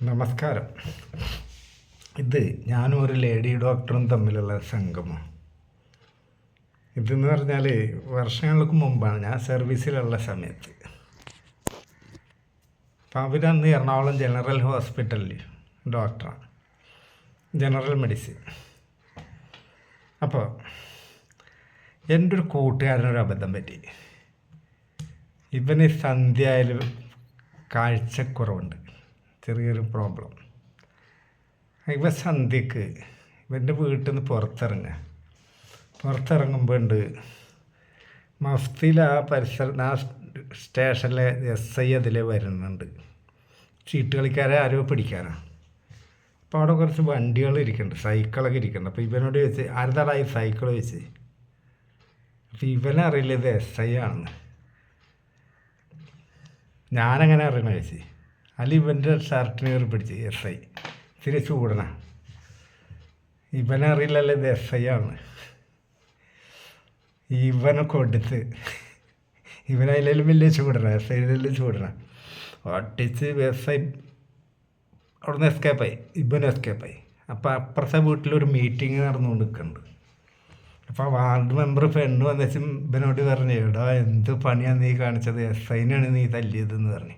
നമസ്കാരം. ഇത് ഞാനും ഒരു ലേഡി ഡോക്ടറും തമ്മിലുള്ള സംഗമം. ഇതെന്ന് പറഞ്ഞാൽ വർഷങ്ങൾക്ക് മുമ്പാണ്, ഞാൻ സർവീസിലുള്ള സമയത്ത്. അപ്പോൾ അവരന്ന് എറണാകുളം ജനറൽ ഹോസ്പിറ്റലിൽ ഡോക്ടറാണ്, ജനറൽ മെഡിസിൻ. അപ്പോൾ എൻ്റെ ഒരു കൂട്ടുകാരനൊരു അബദ്ധം പറ്റി. ഇവന് സന്ധ്യയായാലും കാഴ്ചക്കുറവുണ്ട്, ചെറിയൊരു പ്രോബ്ലം. ഇവ സന്ധ്യക്ക് ഇവൻ്റെ വീട്ടിൽ നിന്ന് പുറത്തിറങ്ങുമ്പോൾ ഉണ്ട് മഫ്തിയിൽ ആ പരിസരം, ആ സ്റ്റേഷനിലെ SI അതിലെ വരുന്നുണ്ട്. ചീട്ട് കളിക്കാരെ ആരോ പിടിക്കാനാണ്. അപ്പോൾ അവിടെ കുറച്ച് വണ്ടികൾ ഇരിക്കുന്നുണ്ട്, സൈക്കിളൊക്കെ ഇരിക്കുന്നുണ്ട്. അപ്പോൾ ഇവനോട് ചോദിച്ച് ആരുതാടാ ഈ സൈക്കിൾ ചോദിച്ച്. അപ്പോൾ ഇവനറിയില്ല ഇത് SI ആണെന്ന്. ഞാനങ്ങനെ അറിയണ ചോദിച്ച്. അല്ല ഇവൻ്റെ ഷർട്ടിന് കയറി പിടിച്ച് SI ഇത്തിരി ചൂടണ. ഇവനറിയില്ലല്ലോ ഇത് SI ആണ്. ഇവനെ കൊടുത്ത് ഇവനതിലും വലിയ ചൂടണ, SIയിലും ചൂടണ ഒട്ടിച്ച് SI അവിടുന്ന് എസ്കേപ്പായി, ഇവനും എസ്കേപ്പായി. അപ്പോൾ അപ്പുറത്തെ വീട്ടിലൊരു മീറ്റിംഗ് നടന്നുകൊണ്ട് നിൽക്കുന്നുണ്ട്. അപ്പോൾ വാർഡ് മെമ്പർ പെണ്ണ് വന്നിച്ച് ഇവനോട് പറഞ്ഞു, എടാ എന്ത് പണിയാണ് നീ കാണിച്ചത്, SIനാണ് നീ തല്ലിയതെന്ന് പറഞ്ഞു.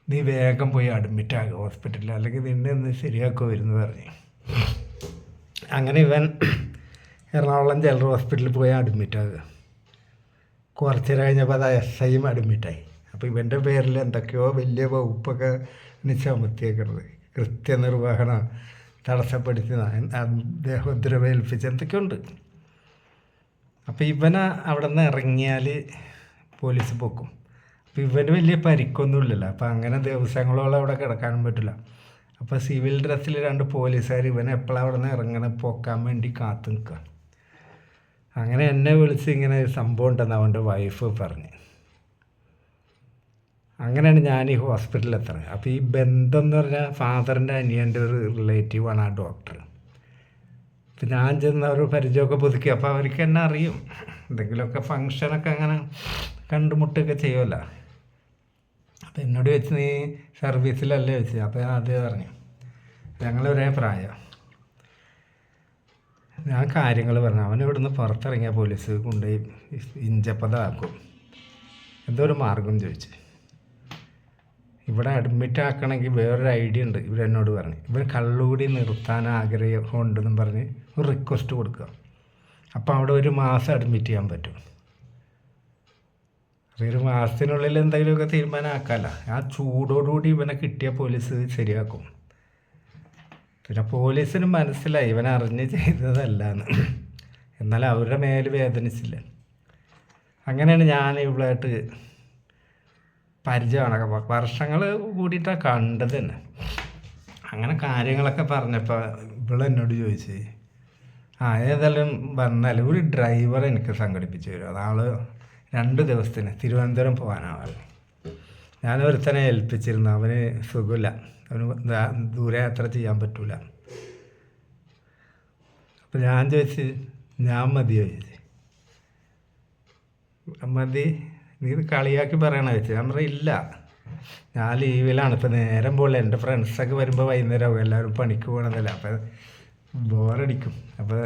നീ വേഗം പോയി അഡ്മിറ്റാകുക ഹോസ്പിറ്റലിൽ, അല്ലെങ്കിൽ നിന്നെ ഒന്ന് ശരിയാക്കുമായിരുന്നു പറഞ്ഞു. അങ്ങനെ ഇവൻ എറണാകുളം ജനറൽ ഹോസ്പിറ്റലിൽ പോയി അഡ്മിറ്റാകുക. കുറച്ച് കഴിഞ്ഞപ്പോൾ അത് SIയും അഡ്മിറ്റായി. അപ്പോൾ ഇവൻ്റെ പേരിൽ എന്തൊക്കെയോ വലിയ വകുപ്പൊക്കെ ചുമത്തിയേക്കുന്നത്, കൃത്യനിർവഹണം തടസ്സപ്പെടുത്തി, ദേഹോദ്രവേൽപ്പിച്ച് എന്തൊക്കെയുണ്ട്. അപ്പോൾ ഇവനെ അവിടെ നിന്ന് ഇറങ്ങിയാൽ പോലീസ് പൊക്കും. അപ്പോൾ ഇവന് വലിയ പരിക്കൊന്നുമില്ലല്ലോ. അപ്പോൾ അങ്ങനെ ദിവസങ്ങളോളം അവിടെ കിടക്കാനും പറ്റില്ല. അപ്പോൾ സിവിൽ ഡ്രസ്സിൽ 2 പോലീസുകാർ ഇവനെ എപ്പോഴും അവിടെ നിന്ന് ഇറങ്ങണം പൊക്കാൻ വേണ്ടി കാത്തു നിൽക്കുക. അങ്ങനെ എന്നെ വിളിച്ച് ഇങ്ങനെ സംഭവം ഉണ്ടെന്ന് അവൻ്റെ വൈഫ് പറഞ്ഞ്. അങ്ങനെയാണ് ഞാൻ ഈ ഹോസ്പിറ്റലിൽ എത്തുന്നത്. അപ്പോൾ ഈ ബന്ധം എന്ന് പറഞ്ഞാൽ ഫാദറിൻ്റെ അനിയൻ്റെ ഒരു റിലേറ്റീവാണ് ആ ഡോക്ടർ. അപ്പോൾ ഞാൻ ചെന്ന് ഒരു പരിചയമൊക്കെ പുതുക്കി. അപ്പോൾ അവർക്ക് എന്നെ അറിയും, എന്തെങ്കിലുമൊക്കെ ഫങ്ഷനൊക്കെ അങ്ങനെ കണ്ടുമുട്ടൊക്കെ ചെയ്യുമല്ലോ. അപ്പോൾ എന്നോട് വെച്ച് നീ സർവീസിലല്ലേ വെച്ച്. അപ്പോൾ ഞാൻ അതേ പറഞ്ഞു, ഞങ്ങളൊരേ പ്രായം. ഞാൻ കാര്യങ്ങൾ പറഞ്ഞു. അവൻ ഇവിടുന്ന് പുറത്തിറങ്ങിയ പോലീസ് കൊണ്ടുപോയി ഇഞ്ചപ്പതാക്കും, എന്തോ ഒരു മാർഗം ചോദിച്ചു. ഇവിടെ അഡ്മിറ്റ് ആക്കണമെങ്കിൽ വേറൊരു ഐഡിയ ഉണ്ട്, ഇവരെന്നോട് പറഞ്ഞു. ഇവർ കള്ളുകൂടി നിർത്താൻ ആഗ്രഹമുണ്ടെന്നും പറഞ്ഞ് ഒരു റിക്വസ്റ്റ് കൊടുക്കുക. അപ്പോൾ അവിടെ 1 മാസം അഡ്മിറ്റ് ചെയ്യാൻ പറ്റും. അപ്പോൾ 1 മാസത്തിനുള്ളിൽ എന്തെങ്കിലുമൊക്കെ തീരുമാനമാക്കാമല്ലോ. ആ ചൂടോടുകൂടി ഇവനെ കിട്ടിയ പോലീസ് ശരിയാക്കും. പിന്നെ പോലീസിന് മനസ്സിലായി ഇവൻ അറിഞ്ഞ് ചെയ്തതല്ലാന്ന്. എന്നാൽ അവരുടെ മേൽ വേദനിച്ചില്ല. അങ്ങനെയാണ് ഞാൻ ഇവളായിട്ട് പരിചയമാണ്. വർഷങ്ങൾ കൂടിയിട്ടാണ് കണ്ടത് തന്നെ. അങ്ങനെ കാര്യങ്ങളൊക്കെ പറഞ്ഞപ്പോൾ ഇവളെന്നോട് ചോദിച്ച്, ഏതായാലും വന്നാൽ ഒരു ഡ്രൈവർ എനിക്ക് സംഘടിപ്പിച്ച് തരും. അതാൾ 2 ദിവസത്തിന് തിരുവനന്തപുരം പോകാനാണ്. ഞാനൊരുത്തനെ ഏൽപ്പിച്ചിരുന്നു, അവന് സുഖമില്ല, അവന് ദൂരയാത്ര ചെയ്യാൻ പറ്റില്ല. അപ്പോൾ ഞാൻ ചോദിച്ച്, ഞാൻ മതി ചോദിച്ചു. മതി, നീ കളിയാക്കി പറയണ വെച്ച്. ഞാൻ പറയും ഇല്ല, ഞാൻ ലീവിലാണ്, ഇപ്പം നേരം പോലെ എൻ്റെ ഫ്രണ്ട്സൊക്കെ വരുമ്പോൾ വൈകുന്നേരമാകും, എല്ലാവരും പണിക്ക് പോകണമെന്നല്ല, അപ്പം ബോറടിക്കും. അപ്പോൾ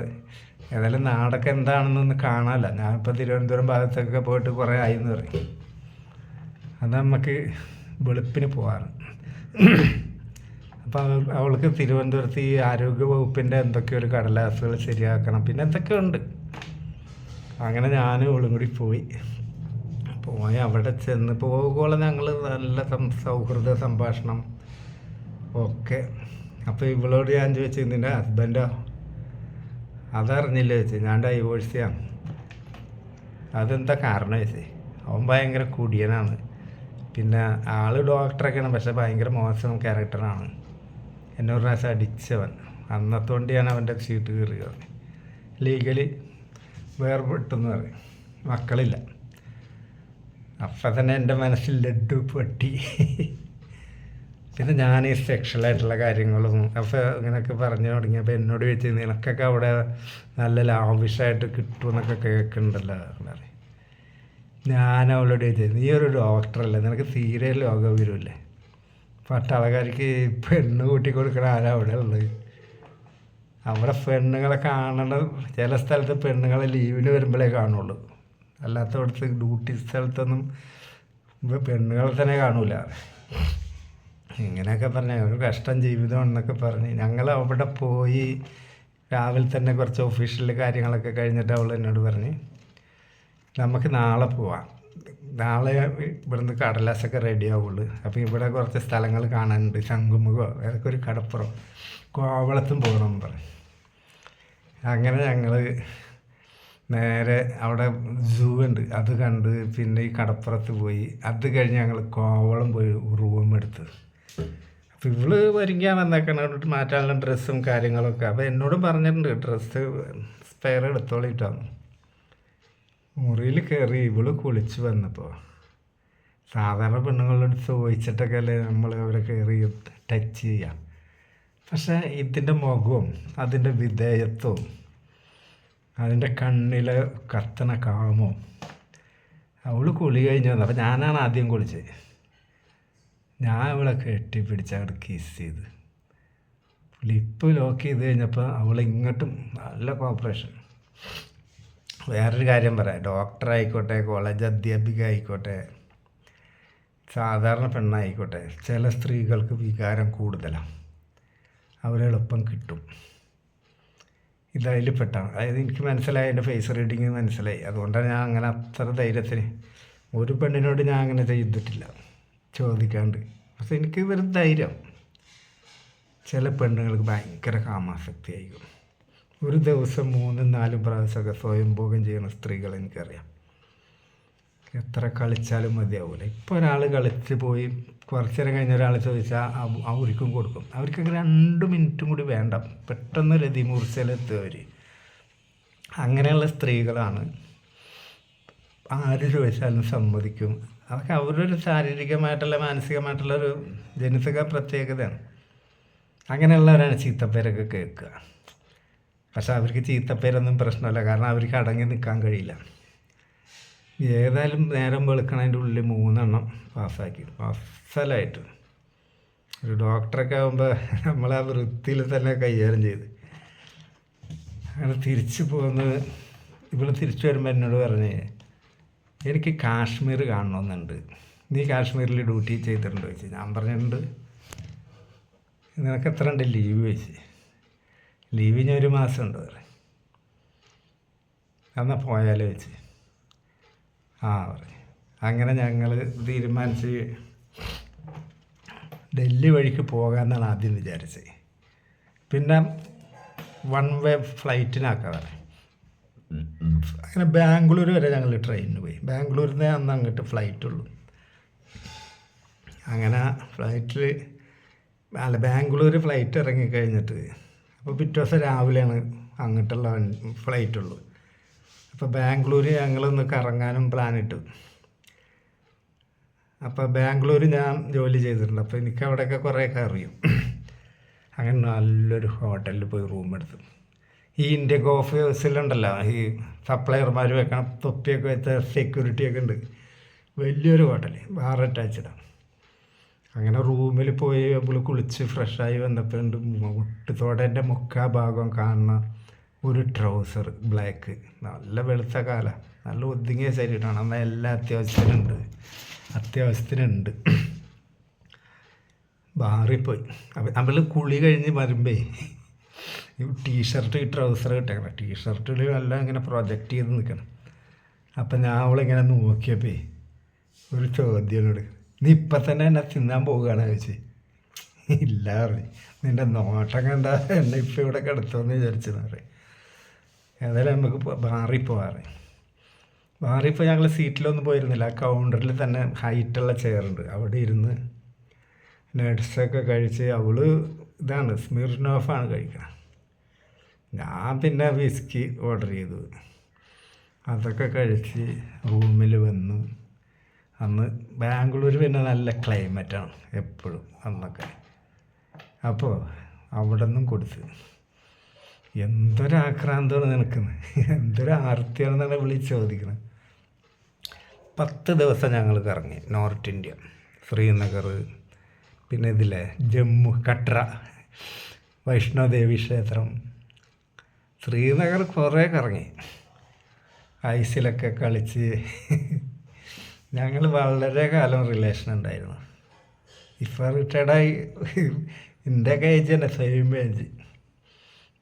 ഏതായാലും നാടൊക്കെ എന്താണെന്നൊന്ന് കാണാമല്ലോ. ഞാനിപ്പോൾ തിരുവനന്തപുരം ഭാഗത്തൊക്കെ പോയിട്ട് കുറേ ആയിന്ന് പറയും. അത് നമുക്ക് വെളുപ്പിന് പോകാറ്. അപ്പോൾ അവൾക്ക് തിരുവനന്തപുരത്ത് ഈ ആരോഗ്യ വകുപ്പിൻ്റെ എന്തൊക്കെയോ ഒരു കടലാസുകൾ ശരിയാക്കണം, പിന്നെ എന്തൊക്കെയുണ്ട്. അങ്ങനെ ഞാനും ഇവളും കൂടി പോയി അവിടെ ചെന്ന് പോകുമ്പോൾ ഞങ്ങൾ നല്ല സൗഹൃദ സംഭാഷണം ഒക്കെ. അപ്പോൾ ഇവളോട് ഞാൻ ചോദിച്ചു, നിൻ്റെ ഹസ്ബൻഡോ? അതറിഞ്ഞില്ല ചോദിച്ചു. ഞാൻ ഡൈവോഴ്സ് ചെയ്യാം. അതെന്താ കാരണം ചോദിച്ചു. അവൻ ഭയങ്കര കുടിയനാണ്, പിന്നെ ആൾ ഡോക്ടറൊക്കെയാണ്, പക്ഷെ ഭയങ്കര മോശം ക്യാരക്ടറാണ്. എന്നെ ഒരു പ്രാവശ്യം അടിച്ചവൻ. അന്നത്തോണ്ട് ഞാൻ അവൻ്റെ സീറ്റ് കയറിയത്. ലീഗലി വേർപെട്ടെന്ന് പറയും, മക്കളില്ല. അപ്പം തന്നെ എൻ്റെ മനസ്സിൽ ലഡ്ഡു പൊട്ടി. പിന്നെ ഞാൻ ഈ സെക്ഷലായിട്ടുള്ള കാര്യങ്ങളും അപ്പോൾ ഇങ്ങനെയൊക്കെ പറഞ്ഞു തുടങ്ങിയപ്പോൾ എന്നോട് ചോദിച്ചു, നിനക്കൊക്കെ അവിടെ നല്ല ലാവിഷായിട്ട് കിട്ടുമെന്നൊക്കെ കേൾക്കുന്നുണ്ടല്ലോ. ഞാൻ അവളോട് ചോദിച്ചത്, നീ ഒരു ഡോക്ടറല്ലേ, നിനക്ക് തീരെ ലോകം വരുമല്ലേ, പട്ടാളക്കാർക്ക് പെണ്ണ് കൂട്ടി കൊടുക്കണ ആരാ അവിടെ ഉള്ളത്? അവിടെ പെണ്ണുങ്ങളെ കാണണ ചില സ്ഥലത്ത് പെണ്ണുങ്ങളെ ലീവിന് വരുമ്പോഴേ കാണുള്ളൂ. അല്ലാത്തവിടുത്തെ ഡ്യൂട്ടി സ്ഥലത്തൊന്നും പെണ്ണുങ്ങളെ തന്നെ കാണൂല. ഇങ്ങനെയൊക്കെ പറഞ്ഞ ഒരു കഷ്ടം ജീവിതം എന്നൊക്കെ പറഞ്ഞ് ഞങ്ങൾ അവിടെ പോയി രാവിലെ തന്നെ കുറച്ച് ഒഫീഷ്യൽ കാര്യങ്ങളൊക്കെ കഴിഞ്ഞിട്ട് അവൾ എന്നോട് പറഞ്ഞ് നമുക്ക് നാളെ പോവാം, നാളെ ഇവിടുന്ന് കടലാസൊക്കെ റെഡി ആവുള്ളൂ. അപ്പോൾ ഇവിടെ കുറച്ച് സ്ഥലങ്ങൾ കാണാനുണ്ട്, ശംഖുമുഖോ അതൊക്കെ ഒരു കടപ്പുറം കോവളത്തും പോകണം പറഞ്ഞു. അങ്ങനെ ഞങ്ങൾ നേരെ അവിടെ സൂ ഉണ്ട്, അത് കണ്ട് പിന്നെ ഈ കടപ്പുറത്ത് പോയി. അത് കഴിഞ്ഞ് ഞങ്ങൾ കോവളം പോയി റൂം എടുത്ത്. അപ്പോൾ ഇവള് വരിക്കാൻ വന്നേക്കണോട്ട് മാറ്റാനുള്ള ഡ്രസ്സും കാര്യങ്ങളൊക്കെ. അപ്പോൾ എന്നോടും പറഞ്ഞിട്ടുണ്ട് ഡ്രസ്സ് സ്പെയർ എടുത്തോളിട്ടാണ്. മുറിയിൽ കയറി ഇവള് കുളിച്ച് വന്നപ്പോൾ സാധാരണ പെണ്ണുങ്ങളോട് ചോദിച്ചിട്ടൊക്കെ അല്ലേ നമ്മൾ അവരെ കയറി ടച്ച് ചെയ്യാം. പക്ഷേ ഇതിൻ്റെ മുഖവും അതിൻ്റെ വിധേയത്വവും അതിൻ്റെ കണ്ണിലെ കത്തണ കാമവും. അവൾ കുളി കഴിഞ്ഞ് വന്നു. അപ്പോൾ ഞാനാണ് ആദ്യം കുളിച്ചത്. ഞാൻ അവളെ കെട്ടിപ്പിടിച്ച് അവിടെ കിസ് ചെയ്ത് ലിപ്പ് ലോക്ക് ചെയ്ത് കഴിഞ്ഞപ്പോൾ അവൾ ഇങ്ങോട്ടും നല്ല കോപ്പറേഷൻ. വേറൊരു കാര്യം പറയാം, ഡോക്ടറായിക്കോട്ടെ, കോളേജ് അധ്യാപിക ആയിക്കോട്ടെ, സാധാരണ പെണ്ണായിക്കോട്ടെ, ചില സ്ത്രീകൾക്ക് വികാരം കൂടുതലാണ്, അവരെളുപ്പം കിട്ടും. ഇതതിൽ പെട്ടാണ്. അതായത് എനിക്ക് മനസ്സിലായി, എൻ്റെ ഫേസ് റീഡിങ് മനസ്സിലായി. അതുകൊണ്ടാണ് ഞാൻ അങ്ങനെ അത്ര ധൈര്യത്തിന് ഒരു പെണ്ണിനോട് ഞാൻ അങ്ങനെ ചെയ്തിട്ടില്ല ചോദിക്കാണ്ട്. പക്ഷെ എനിക്ക് വെറും ധൈര്യം. ചില പെണ്ണുങ്ങൾക്ക് ഭയങ്കര കാമാസക്തി ആയിരിക്കും. ഒരു ദിവസം 3-4 പ്രാവശ്യമൊക്കെ സ്വയംഭോഗം ചെയ്യുന്ന സ്ത്രീകൾ എനിക്കറിയാം. എത്ര കളിച്ചാലും മതിയാവില്ല. ഇപ്പോൾ ഒരാൾ കളിച്ച് പോയി കുറച്ച് നേരം കഴിഞ്ഞ ഒരാൾ ചോദിച്ചാൽ അവർക്കും കൊടുക്കും. അവർക്കൊക്കെ 2 മിനിറ്റും കൂടി വേണ്ട, പെട്ടെന്ന് രതിമൂർച്ചയിലെത്തുവർ. അങ്ങനെയുള്ള സ്ത്രീകളാണ്. ആര് ചോദിച്ചാലും സമ്മതിക്കും. അതൊക്കെ അവരുടെ ഒരു ശാരീരികമായിട്ടുള്ള മാനസികമായിട്ടുള്ള ഒരു ജനിതക പ്രത്യേകതയാണ്. അങ്ങനെയുള്ളവരാണ് ചീത്തപ്പേരൊക്കെ കേൾക്കുക. പക്ഷെ അവർക്ക് ചീത്തപ്പേരൊന്നും പ്രശ്നമല്ല, കാരണം അവർക്ക് അടങ്ങി നിൽക്കാൻ കഴിയില്ല. ഏതായാലും നേരം വെളുക്കണതിൻ്റെ ഉള്ളിൽ 3 എണ്ണം പാസ്സാക്കി അസലായിട്ട്. ഒരു ഡോക്ടറൊക്കെ ആകുമ്പോൾ നമ്മൾ ആ വൃത്തിയിൽ തന്നെ കൈകാര്യം ചെയ്ത് അങ്ങനെ തിരിച്ചു പോകുന്നത്. ഇവിടെ തിരിച്ചു വരുമ്പോൾ എന്നോട് പറഞ്ഞേ, എനിക്ക് കാശ്മീർ കാണണമെന്നുണ്ട്, നീ കാശ്മീരിൽ ഡ്യൂട്ടി ചെയ്തിട്ടുണ്ടോ ചോദിച്ചു. ഞാൻ പറഞ്ഞിട്ടുണ്ട്. നിനക്ക് എത്ര ഉണ്ട് ലീവ് ചോദിച്ചു. ലീവ് ഞാൻ 1 മാസം ഉണ്ട് പറയും. എന്നാൽ പോയാലോ ചോദിച്ചു. ആ പറയും. അങ്ങനെ ഞങ്ങൾ തീരുമാനിച്ച് ഡൽഹി വഴിക്ക് പോകാമെന്നാണ് ആദ്യം വിചാരിച്ചത്. പിന്നെ 1 വേ ഫ്ലൈറ്റിനാക്കാൻ പറയും. അങ്ങനെ ബാംഗ്ലൂർ വരെ ഞങ്ങൾ ട്രെയിനിന് പോയി. ബാംഗ്ലൂരിൽ നിന്ന് അന്ന് അങ്ങോട്ട് ഫ്ലൈറ്റുള്ളൂ. അങ്ങനെ ഫ്ലൈറ്റിൽ ബാംഗ്ലൂർ ഫ്ലൈറ്റ് ഇറങ്ങിക്കഴിഞ്ഞിട്ട് അപ്പോൾ പിറ്റേ ദിവസം രാവിലെയാണ് അങ്ങോട്ടുള്ള ഫ്ലൈറ്റുള്ളൂ. അപ്പോൾ ബാംഗ്ലൂർ ഞങ്ങളൊന്ന് കറങ്ങാനും പ്ലാനിട്ടു. അപ്പോൾ ബാംഗ്ലൂർ ഞാൻ ജോലി ചെയ്തിട്ടുണ്ട്. അപ്പോൾ എനിക്ക് അവിടെയൊക്കെ കുറേയൊക്കെ അറിയും. അങ്ങനെ നല്ലൊരു ഹോട്ടലിൽ പോയി റൂം എടുത്തു. ഈ ഇന്ത്യൻ ഓഫീസിലുണ്ടല്ലോ, ഈ സപ്ലയർമാർ വെക്കണം തൊപ്പിയൊക്കെ വെച്ച സെക്യൂരിറ്റിയൊക്കെ ഉണ്ട്. വലിയൊരു ഹോട്ടൽ, ബാർ അറ്റാച്ച്ഡാണ്. അങ്ങനെ റൂമിൽ പോയി നമ്മൾ കുളിച്ച് ഫ്രഷായി വന്നപ്പോൾ ഉണ്ട് മുട്ടുതോടേൻ്റെ മുക്കാ ഭാഗം കാണുന്ന ഒരു ട്രൗസർ ബ്ലാക്ക്, നല്ല വെളുത്ത കാല, നല്ല ഒതുങ്ങിയ ശരീരമാണ്. എന്നാൽ എല്ലാ അത്യാവശ്യത്തിനുണ്ട്. ബാറിപ്പോയി. അപ്പം നമ്മൾ കുളി കഴിഞ്ഞ് വരുമ്പേ ഈ ടീഷർട്ട് ഈ ട്രൗസർ കിട്ടേക്കണം. ടീഷർട്ടിൽ നല്ല ഇങ്ങനെ പ്രൊജക്റ്റ് ചെയ്ത് നിൽക്കണം. അപ്പം ഞാൻ അവളിങ്ങനെ നോക്കിയപ്പോൾ ഒരു ചോദ്യനോട്, നീ ഇപ്പം തന്നെ എന്നെ തിന്നാൻ പോവുകയാണ് ചോദിച്ചു. ഇല്ല പറയും. നിൻ്റെ നോട്ടം കണ്ട എന്നെ ഇപ്പം ഇവിടെ കിടത്തുമെന്ന് വിചാരിച്ചെന്ന് പറയും. ഏതായാലും നമുക്ക് ബാറിൽ പോകാറ്. ബാറിൽ പോയി ഞങ്ങൾ സീറ്റിലൊന്നും പോയിരുന്നില്ല. ആ കൗണ്ടറിൽ തന്നെ ഹൈറ്റുള്ള ചെയറുണ്ട്, അവിടെ ഇരുന്ന് നട്സൊക്കെ കഴിച്ച്. അവള് ഇതാണ് സ്മിർനോഫാണ് കഴിക്കണം. ഞാൻ പിന്നെ വിസ്കി ഓർഡർ ചെയ്തു. അതൊക്കെ കഴിച്ച് റൂമിൽ വന്നു. അന്ന് ബാംഗ്ലൂർ പിന്നെ നല്ല ക്ലൈമറ്റാണ് എപ്പോഴും അന്നൊക്കെ. അപ്പോൾ അവിടെ നിന്നും കൊടുത്ത്. എന്തൊരാക്രാന്തമാണ് നിനക്കുന്നത്, എന്തൊരു ആർത്തിയാണെന്നാണ് വിളിച്ച് ചോദിക്കുന്നത്. 10 ദിവസം ഞങ്ങൾ കറങ്ങി നോർത്ത് ഇന്ത്യ, ശ്രീനഗർ, പിന്നെ ഇതിലെ ജമ്മു കട്ര വൈഷ്ണോദേവി ക്ഷേത്രം, ശ്രീനഗർ കുറേ കറങ്ങി, ഐസിലൊക്കെ കളിച്ച് ഞങ്ങൾ വളരെ കാലം റിലേഷൻ ഉണ്ടായിരുന്നു. ഇപ്പോൾ റിട്ടയർഡായി, എൻ്റെയൊക്കെ ഏജ് തന്നെ, സെയിം ഏജ്.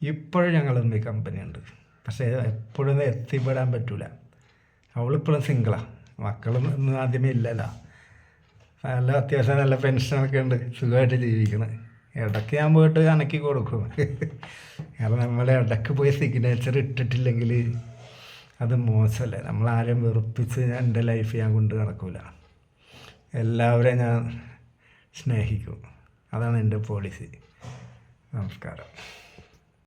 ഇപ്പോഴും ഞങ്ങൾ തമ്മിൽ കമ്പനി ഉണ്ട്. പക്ഷേ എപ്പോഴും എത്തിപ്പെടാൻ പറ്റില്ല. അവളിപ്പോഴും സിംഗിളാണ്, മക്കളും ഒന്നും ആദ്യമേ ഇല്ലല്ലോ. നല്ല അത്യാവശ്യം നല്ല പെൻഷനൊക്കെ ഉണ്ട്, സുഖമായിട്ട് ജീവിക്കണം. ഇടയ്ക്ക് ഞാൻ പോയിട്ട് അനക്കി കൊടുക്കും. കാരണം നമ്മൾ ഇടയ്ക്ക് പോയി സിഗ്നേച്ചർ ഇട്ടിട്ടില്ലെങ്കിൽ അത് മോശമല്ലേ. നമ്മളാരും വെറുപ്പിച്ച് എൻ്റെ ലൈഫ് ഞാൻ കൊണ്ട് നടക്കില്ല. എല്ലാവരെയും ഞാൻ സ്നേഹിക്കും. അതാണ് എൻ്റെ പോളിസി. നമസ്കാരം.